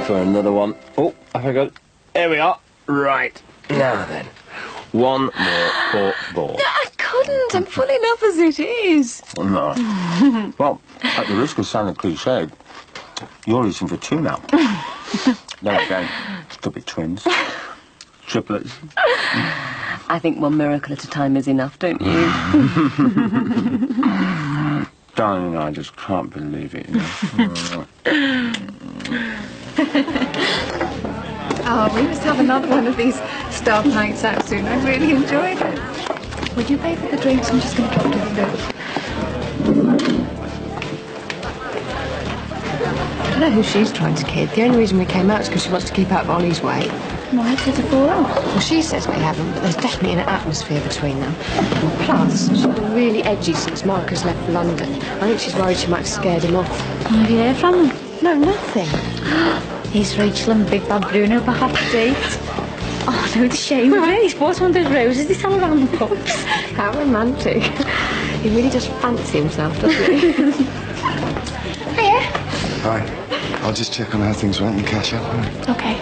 For another one. Oh, I forgot. Here we are. Right. Now then. One more for ball. No, I couldn't. I'm full enough as it is. No. Well, at the risk of sounding cliched, you're eating for two now. Then again, it could be twins. Triplets. I think one miracle at a time is enough, don't you? Darling, I just can't believe it. Oh, we must have another one of these staff nights out soon. I really enjoyed it. Would you pay for the drinks? I'm just going to pop to the fridge. I don't know who she's trying to kid. The only reason we came out is because she wants to keep out of Ollie's way. Why did it fall out? Well, she says they haven't, but there's definitely an atmosphere between them. And plus, she's been really edgy since Marcus left for London. I think she's worried she might have scared him off. Have you heard from him? No, nothing. Is Rachel and Big Bad Bruno back up to date? Oh, no, the shame of it. He's bought one of those roses they sell around the pubs. How romantic. He really does fancy himself, doesn't he? Hiya. Hi. I'll just check on how things went and catch up. Okay.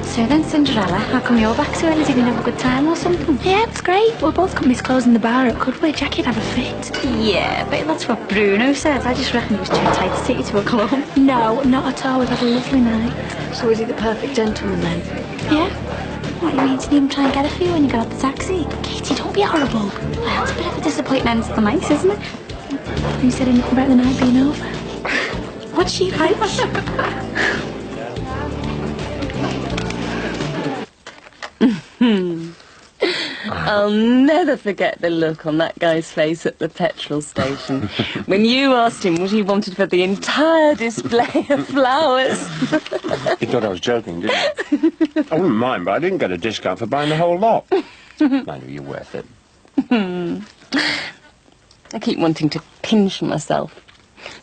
So then, Cinderella, how come you're back so early? Did you have a good time or something? Yeah, it's great. Well, both companies closing the bar at Goodway. Jackie'd have a fit. Yeah, but that's what Bruno says. I just reckon he was too tight to take you to a club. No, not at all. We've had a lovely night. So is he the perfect gentleman then? Yeah? What, you mean, didn't even try and get a few when you got out the taxi? Katie, don't be horrible. Well, it's a bit of a disappointing end to the night, isn't it? You said anything about the night being over? What's she like? I'll never forget the look on that guy's face at the petrol station when you asked him what he wanted for the entire display of flowers. He thought I was joking, didn't he? I wouldn't mind, but I didn't get a discount for buying the whole lot. I know you're worth it. I keep wanting to pinch myself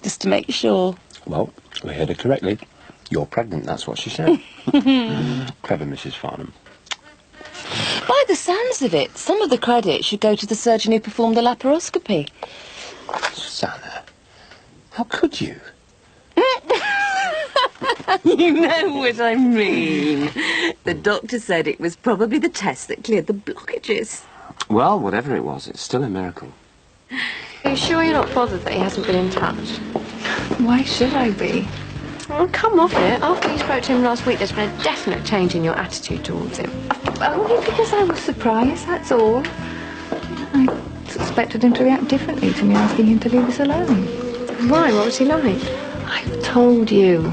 just to make sure. Well, we heard it correctly. You're pregnant, that's what she said. Clever Mrs. Farnham. By the sounds of it, some of the credit should go to the surgeon who performed the laparoscopy. Susanna, how could you? You know what I mean. The doctor said it was probably the test that cleared the blockages. Well, whatever it was, it's still a miracle. Are you sure you're not bothered that he hasn't been in touch? Why should I be? Oh, come off it. After you spoke to him last week, there's been a definite change in your attitude towards him. Only because I was surprised, that's all. I suspected him to react differently to me asking him to leave us alone. Why? What was he like? I've told you.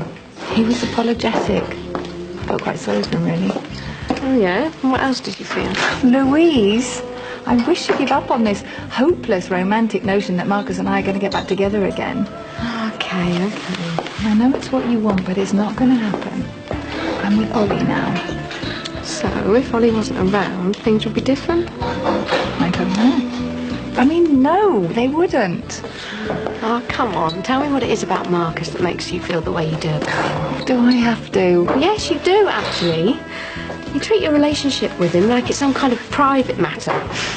He was apologetic. I felt quite sorry for him, really. Oh, yeah? And what else did you feel? Louise, I wish you'd give up on this hopeless romantic notion that Marcus and I are going to get back together again. Okay. I know it's what you want, but it's not going to happen. I'm with Ollie now. So, if Ollie wasn't around, things would be different? I don't know. I mean, no, they wouldn't. Oh, come on. Tell me what it is about Marcus that makes you feel the way you do about him. Do I have to? Yes, you do, actually. You treat your relationship with him like it's some kind of private matter.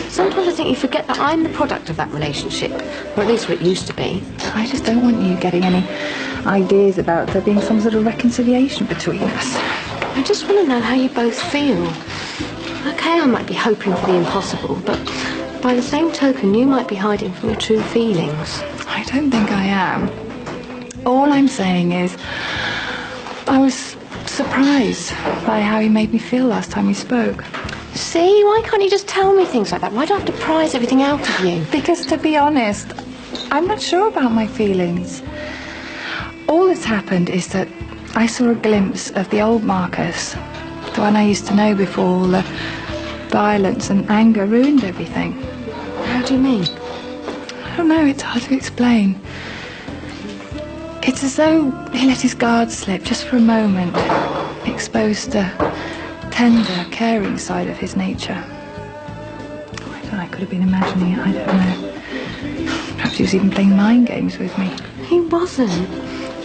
Sometimes I think you forget that I'm the product of that relationship. Or at least what it used to be. I just don't want you getting any ideas about there being some sort of reconciliation between us. I just want to know how you both feel. Okay, I might be hoping for the impossible, but by the same token, you might be hiding from your true feelings. I don't think I am. All I'm saying is, I was surprised by how he made me feel last time we spoke. See, why can't you just tell me things like that? Why do I have to prise everything out of you? Because, to be honest, I'm not sure about my feelings. All that's happened is that I saw a glimpse of the old Marcus, the one I used to know before all the violence and anger ruined everything. How do you mean? I don't know, it's hard to explain. It's as though he let his guard slip just for a moment, exposed the tender, caring side of his nature. I thought I could have been imagining it, I don't know. Perhaps he was even playing mind games with me. He wasn't.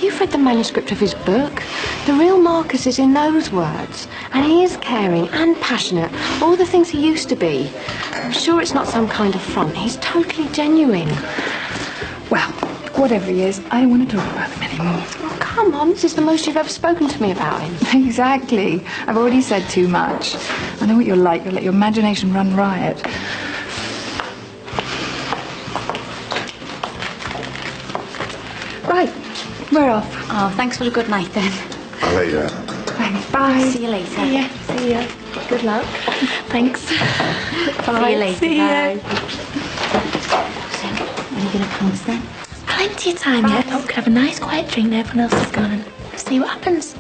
You've read the manuscript of his book. The real Marcus is in those words. And he is caring and passionate. All the things he used to be. I'm sure it's not some kind of front. He's totally genuine. Well, whatever he is, I don't want to talk about him anymore. Oh, come on. This is the most you've ever spoken to me about him. Exactly. I've already said too much. I know what you're like. You'll let your imagination run riot. Right. We're off. Oh, thanks for a good night then. I'll let you out. Thanks. Bye. See you later. See ya. See ya. Good luck. Thanks. Bye. See you later. See ya. Bye. So, when are you going to promise then? Plenty of time yet. We could have a nice quiet drink and everyone else is gone and see what happens.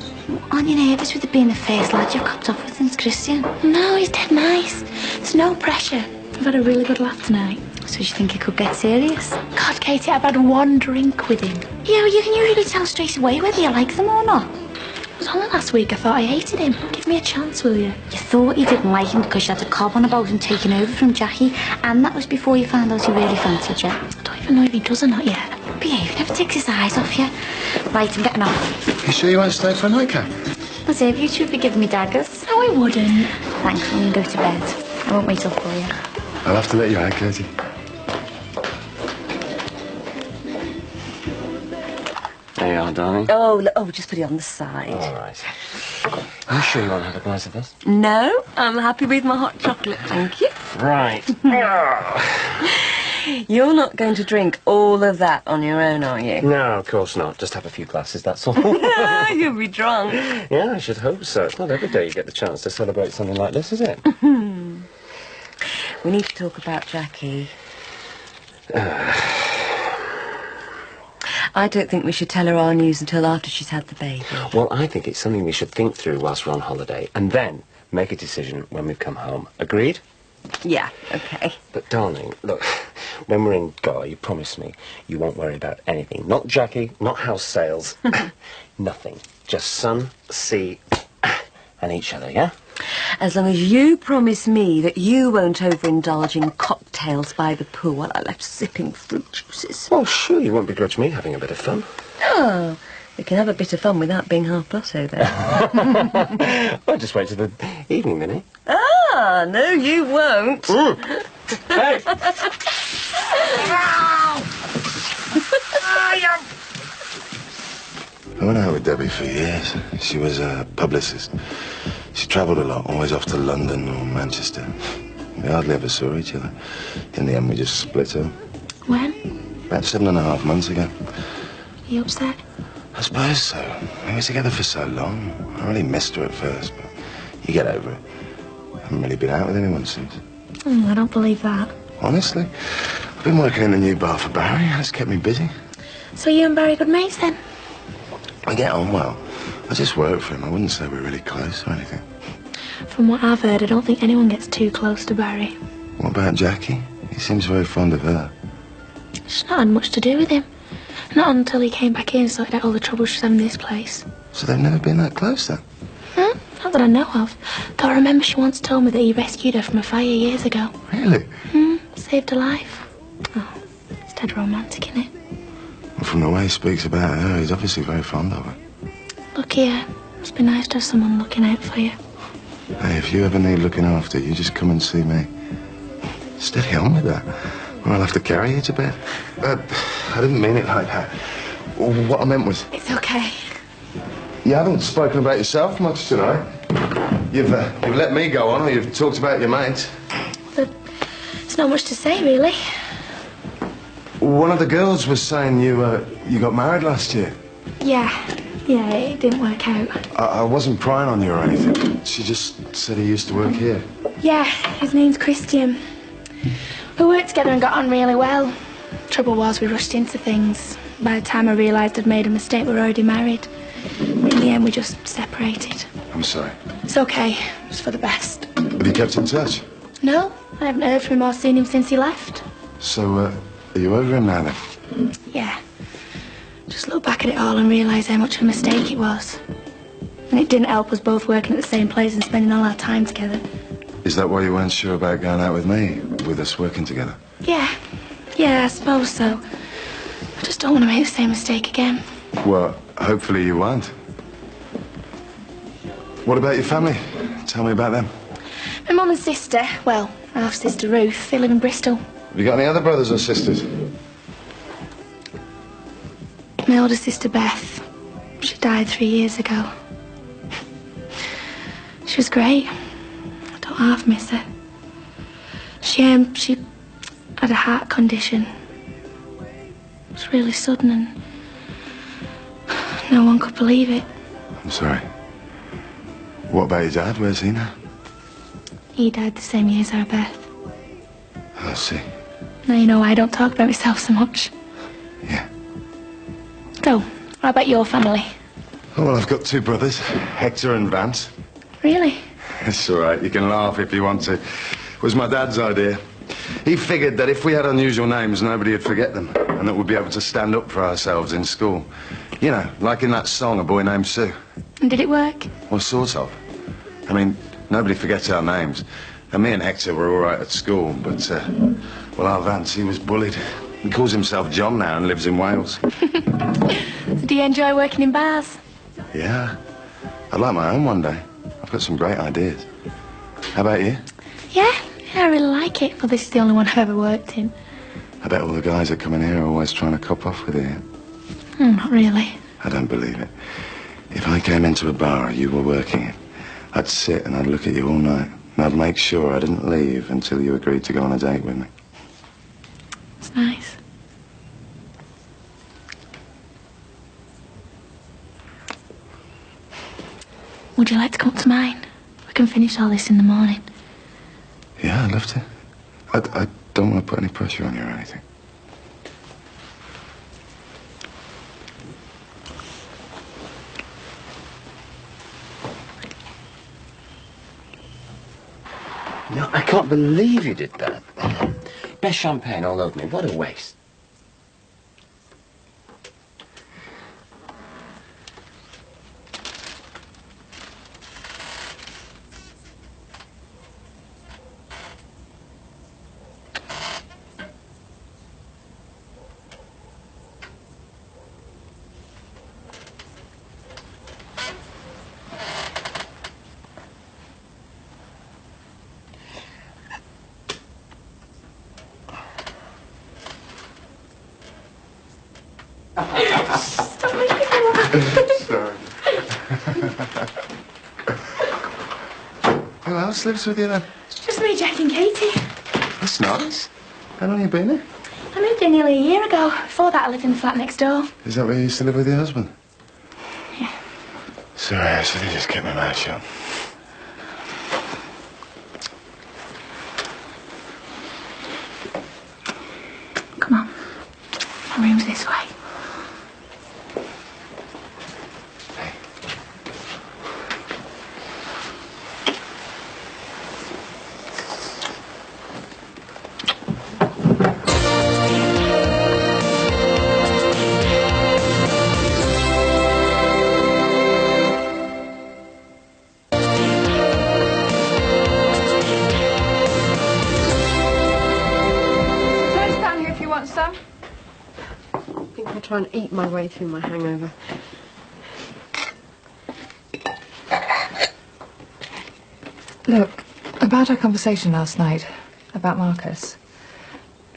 Aren't you nervous with it being the first lad you've copped off with since Christian? No, he's dead nice. There's no pressure. We've had a really good laugh tonight. So you think it could get serious? God, Katie, I've had one drink with him. Yeah, well, you can usually tell straight away whether you like them or not. It was only last week I thought I hated him. Give me a chance, will you? You thought you didn't like him because you had a cob on about him taking over from Jackie, and that was before you found out he really fancied you. I don't even know if he does or not yet. Behave, he never takes his eyes off you. Right, I'm getting off. You sure you won't stay for a nightcap? That's it, you two would be giving me daggers. No, I wouldn't. Thanks, I'm going to go to bed. I won't wait up for you. I'll have to let you out, Katie. There you are, darling. Oh, just put it on the side. All right. Are you sure you won't have a glass of this? No, I'm happy with my hot chocolate, thank you. Right. You're not going to drink all of that on your own, are you? No, of course not. Just have a few glasses, that's all. You'll be drunk. Yeah, I should hope so. It's not every day you get the chance to celebrate something like this, is it? We need to talk about Jackie. I don't think we should tell her our news until after she's had the baby. Well, I think it's something we should think through whilst we're on holiday, and then make a decision when we've come home. Agreed? Yeah, okay. But, darling, look, when we're in Goa, you promise me you won't worry about anything. Not Jackie, not house sales, nothing. Just sun, sea, and each other, yeah? As long as you promise me that you won't overindulge in cocktails by the pool while I left sipping fruit juices. Well, sure, you won't begrudge me having a bit of fun. Oh, we can have a bit of fun without being half blotto, though. Well, just wait till the evening, Minnie. Ah, no, you won't. Hey! I went out with Debbie for years. She was a publicist. She travelled a lot, always off to London or Manchester. We hardly ever saw each other. In the end, we just split up. When? About 7.5 months ago. Are you upset? I suppose so. We were together for so long. I really missed her at first, but you get over it. I haven't really been out with anyone since. I don't believe that. Honestly, I've been working in the new bar for Barry. It's kept me busy. So you and Barry good mates then? I get on well. I just work for him. I wouldn't say we're really close or anything. From what I've heard, I don't think anyone gets too close to Barry. What about Jackie? He seems very fond of her. She's not had much to do with him. Not until he came back in and sorted out all the trouble she's having in this place. So they've never been that close then? Not that I know of. Though I remember she once told me that he rescued her from a fire years ago. Really? Saved her life. Oh, it's dead romantic, isn't it? Well, from the way he speaks about her, he's obviously very fond of her. Look here. Must be nice to have someone looking out for you. Hey, if you ever need looking after, you just come and see me. Steady on with that, or I'll have to carry you to bed. I didn't mean it like that. What I meant was... It's okay. You haven't spoken about yourself much tonight. You've let me go on, or you've talked about your mates. There's not much to say, really. One of the girls was saying you got married last year. Yeah, it didn't work out. I wasn't prying on you or anything. She just said he used to work here. Yeah, his name's Christian. We worked together and got on really well. Trouble was, we rushed into things. By the time I realised I'd made a mistake, we were already married. In the end, we just separated. I'm sorry. It's okay. It's for the best. Have you kept in touch? No, I haven't heard from him or seen him since he left. So, Are you over him now, then? Yeah. Just look back at it all and realise how much of a mistake it was. And it didn't help us both working at the same place and spending all our time together. Is that why you weren't sure about going out with me, with us working together? Yeah. Yeah, I suppose so. I just don't want to make the same mistake again. Well, hopefully you won't. What about your family? Tell me about them. My mum and sister, well, my half-sister Ruth, they live in Bristol. Have you got any other brothers or sisters? My older sister Beth, she died 3 years ago. She was great. I don't half miss her. She had a heart condition. It was really sudden and no one could believe it. I'm sorry. What about your dad? Where's he now? He died the same year as our Beth. I see. Now you know why I don't talk about myself so much. Yeah. So, how about your family? Oh, well, I've got 2 brothers, Hector and Vance. Really? It's all right. You can laugh if you want to. It was my dad's idea. He figured that if we had unusual names, nobody would forget them, and that we'd be able to stand up for ourselves in school. You know, like in that song, A Boy Named Sue. And did it work? Well, sort of. I mean, nobody forgets our names. And me and Hector were all right at school, but, well, our Vance, he was bullied. He calls himself John now and lives in Wales. So do you enjoy working in bars? Yeah. I'd like my own one day. I've got some great ideas. How about you? Yeah, I really like it. Well, this is the only one I've ever worked in. I bet all the guys that come in here are always trying to cop off with you. Not really. I don't believe it. If I came into a bar you were working in, I'd sit and I'd look at you all night. And I'd make sure I didn't leave until you agreed to go on a date with me. It's nice. Would you like to come up to mine? We can finish all this in the morning. Yeah, I'd love to. I don't want to put any pressure on you or anything. No, I can't believe you did that. Best champagne all over me. What a waste. Sorry. Who else lives with you then? Just me, Jack and Katie. That's nice. How long have you been here? I moved in nearly a year ago. Before that, I lived in the flat next door. Is that where you used to live with your husband? Yeah. Sorry, I should have just kept my mouth shut. Come on. My room's this way. Try and eat my way through my hangover. Look, about our conversation last night, about Marcus,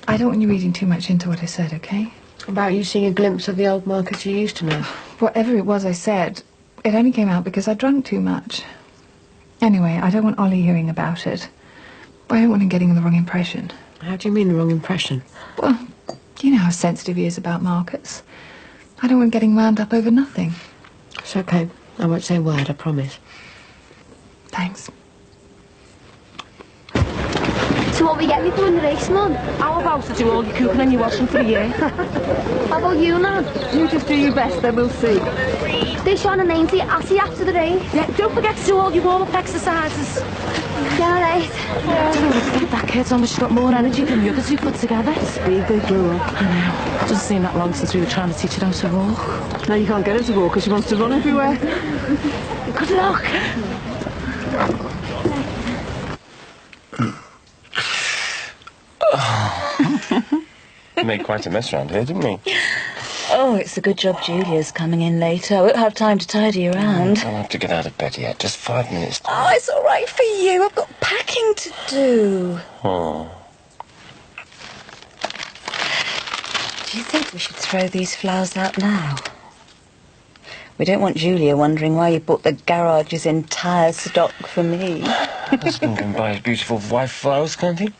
I don't want you reading too much into what I said, okay? About you seeing a glimpse of the old Marcus you used to know. Whatever it was I said, it only came out because I drank too much. Anyway, I don't want Ollie hearing about it. I don't want him getting the wrong impression. How do you mean the wrong impression? Well, you know how sensitive he is about Marcus. I don't want him getting wound up over nothing. It's okay. I won't say a word, I promise. Thanks. So what we get me to win the race, Mum? How about to do all your cooking and your washing for a year? How about you, Nan? You just do your best, then we'll see. Stay Sean and Ainsley. I'll see you after the race. Yeah, don't forget to do all your warm-up exercises. Yeah, all right. Don't forget that kid's almost got more energy than the others you put together. Speed they grew up. I know. It doesn't seem that long since we were trying to teach her how to walk. Now you can't get her to walk because she wants to run everywhere. Good luck. We made quite a mess around here, didn't we? Oh, it's a good job Julia's coming in later. I won't have time to tidy around. I don't have to get out of bed yet. Just 5 minutes. Oh, it's all right for you. I've got packing to do. Oh. Do you think we should throw these flowers out now? We don't want Julia wondering why you bought the garage's entire stock for me. Husband can buy his beautiful wife flowers, can't he?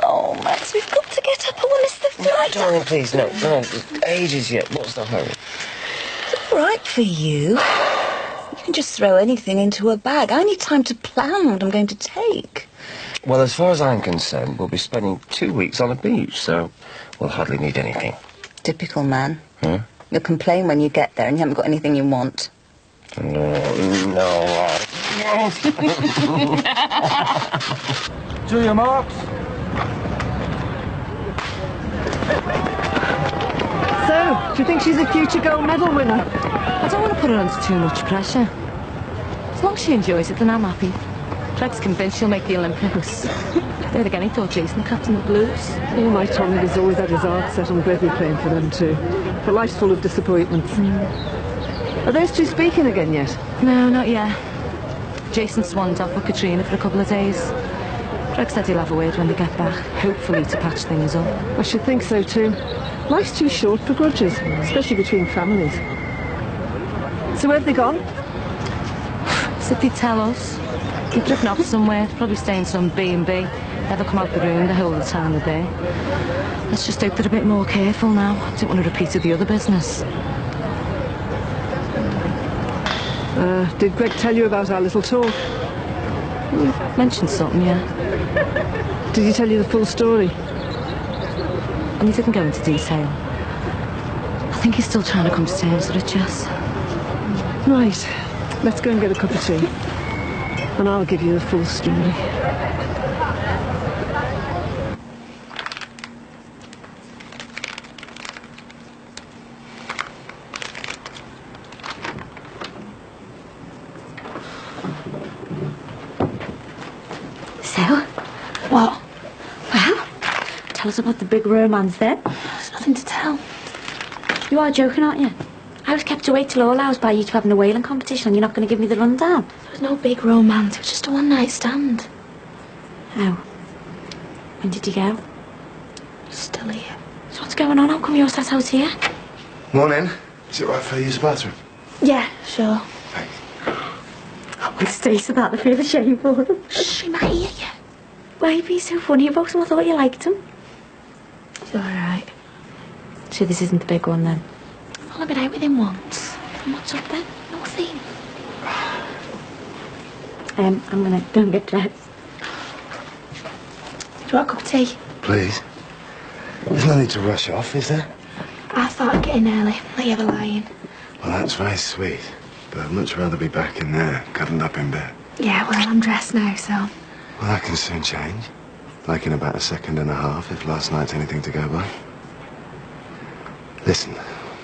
Oh, Max, we've got to get up. I want to miss the flight. Darling, please, no. There's ages yet. What's the hurry? It's all right for you. You can just throw anything into a bag. I need time to plan what I'm going to take. Well, as far as I'm concerned, we'll be spending 2 weeks on a beach, so we'll hardly need anything. Typical man. Huh? You'll complain when you get there and you haven't got anything you want. No. Julia Marks. So, do you think she's a future gold medal winner? I don't want to put her under too much pressure. As long as she enjoys it, then I'm happy. Craig's convinced she'll make the Olympics. There again, he thought Jason the captain of Blues. Oh, my Tommy has always had his heart set on Gregory playing for them too. But life's full of disappointments. Are those two speaking again yet? No, not yet. Jason swanned off with Katrina for a couple of days. Craig said he'll have a word when they get back, hopefully to patch things up. I should think so too. Life's too short for grudges, especially between families. So where have they gone? Said they'd tell us. They've driven off somewhere, probably stay in some B&B. Never come out the room the whole of the time of day. Let's just hope they're a bit more careful now. I don't want to repeat the other business. Did Greg tell you about our little talk? Mentioned something, yeah. Did he tell you the full story? And he didn't go into detail. I think he's still trying to come to terms with it, Jess. Right. Let's go and get a cup of tea. And I'll give you the full story. So, what? Well, tell us about the big romance then. There's nothing to tell. You are joking, aren't you? I was kept awake till all hours by you two having a whaling competition and you're not going to give me the rundown. There was no big romance. It was just a one-night stand. Oh. When did you go? He's still here. So what's going on? How come you're sat out here? Morning. Is it right if I use the bathroom? Yeah, sure. Thanks. I want to stay so that I feel ashamed for them. She might hear you. Why are you being so funny about him? I thought you liked him. It's all right. So this isn't the big one then? I've only been out with him once. And what's up then? Nothing. I'm going to go and get dressed. Do you want a cup of tea? Please. There's no need to rush off, is there? I thought I'd get in early. Let you have a lie-in. Well, that's very sweet. But I'd much rather be back in there, cuddled up in bed. Yeah, well, I'm dressed now, so... Well, that can soon change. Like in about a second and a half, if last night's anything to go by. Listen,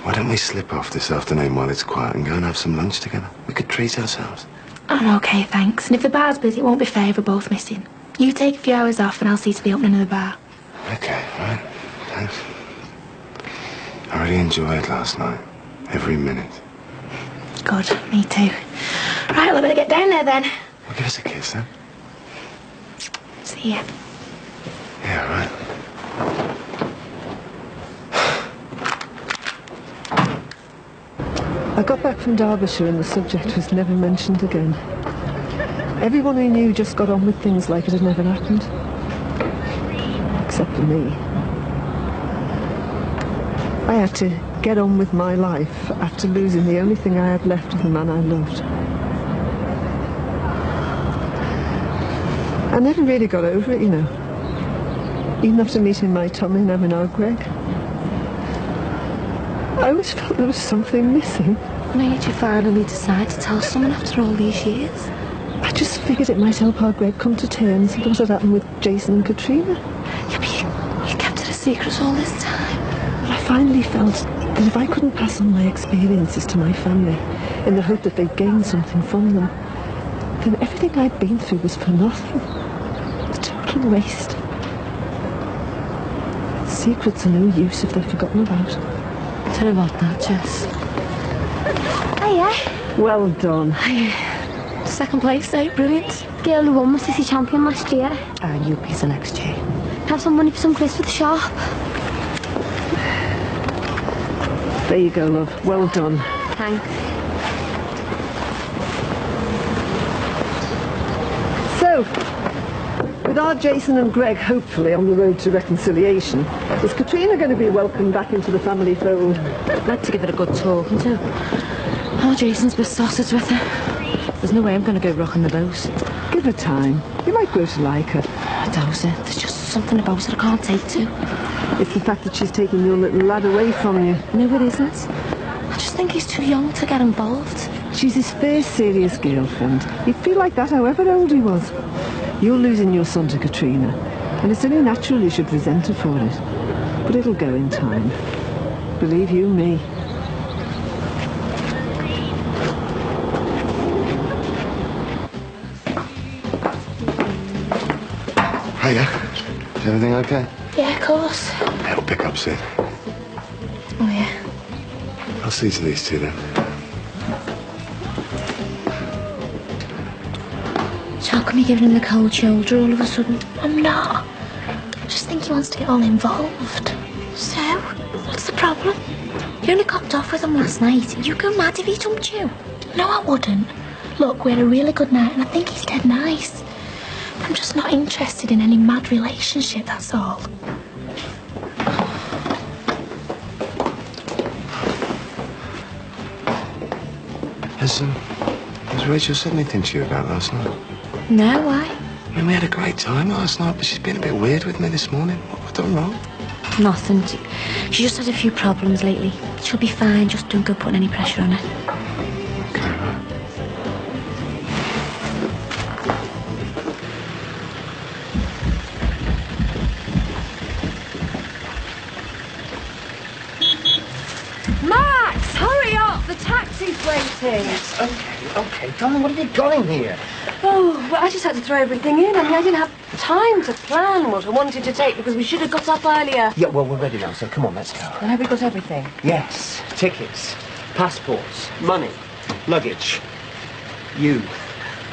why don't we slip off this afternoon while it's quiet and go and have some lunch together? We could treat ourselves. I'm okay, thanks. And if the bar's busy, it won't be fair if we're both missing. You take a few hours off and I'll see to the opening of the bar. Okay, right. Thanks. I really enjoyed last night. Every minute. Good, me too. Right, well, I better get down there then. Well, give us a kiss, then. See ya. Yeah, right. I got back from Derbyshire and the subject was never mentioned again. Everyone who knew just got on with things like it had never happened. Except for me. I had to get on with my life after losing the only thing I had left of the man I loved. I never really got over it, you know. even after meeting my Tommy now and our Greg. I always felt there was something missing. When did you finally decide to tell someone after all these years? I just figured it might help our Greg come to terms with what had happened with Jason and Katrina. Yeah, but you kept it a secret all this time. But I finally felt that if I couldn't pass on my experiences to my family in the hope that they'd gain something from them, then everything I'd been through was for nothing. A total waste. Secrets are no use if they're forgotten about. Tell her about that, Jess. Hiya. Well done. Second place, eh? Brilliant. Girl who won was Sissy champion last year. And you'll be the next year. Have some money for some crisps for the shop. There you go, love. Well done. Thanks. So, with our Jason and Greg hopefully on the road to reconciliation, is Katrina going to be welcomed back into the family fold? I'd like to give it a good talking to. Oh, Jason's besotted with her. There's no way I'm going to go rocking the boat. Give her time. You might grow to like her. I doubt it. There's just something about it I can't take to. It's the fact that she's taking your little lad away from you. No, it isn't. I just think he's too young to get involved. She's his first serious girlfriend. You'd feel like that however old he was. You're losing your son to Katrina, and it's only natural you should resent her for it. But it'll go in time. Believe you me. Hiya. Is everything okay? Yeah, of course. It'll pick up soon. Oh, yeah. I'll see to these two then. So how come you're giving him the cold shoulder all of a sudden? I'm not. I just think he wants to get all involved. So, what's the problem? You only copped off with him last night. You'd go mad if he dumped you. No, I wouldn't. Look, we had a really good night and I think he's dead nice. I'm just not interested in any mad relationship, that's all. Has Rachel said anything to you about last night? No, why? I mean, we had a great time last night, but she's been a bit weird with me this morning. What have I done wrong? Nothing. She just had a few problems lately. She'll be fine. Just don't go putting any pressure on her. Okay, right. Max, hurry up! The taxi's waiting. Yes, okay, darling, what have you got in here? Oh, well, I just had to throw everything in. I mean, I didn't have time to plan what I wanted to take because we should have got up earlier. Yeah, well, we're ready now, so come on, let's go. And have we got everything? Yes, tickets, passports, money, luggage. You,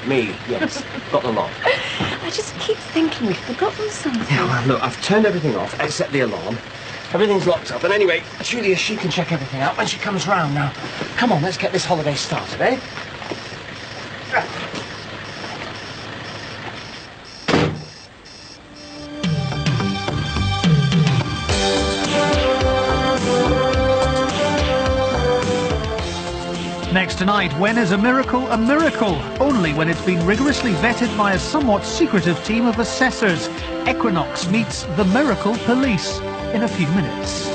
me, yes, got the lot. I just keep thinking we've forgotten something. Yeah, well, look, I've turned everything off except the alarm. Everything's locked up. And anyway, Julia, she can check everything out when she comes round now. Come on, let's get this holiday started, eh? Next tonight, when is a miracle a miracle? Only when it's been rigorously vetted by a somewhat secretive team of assessors. Equinox meets the Miracle Police in a few minutes.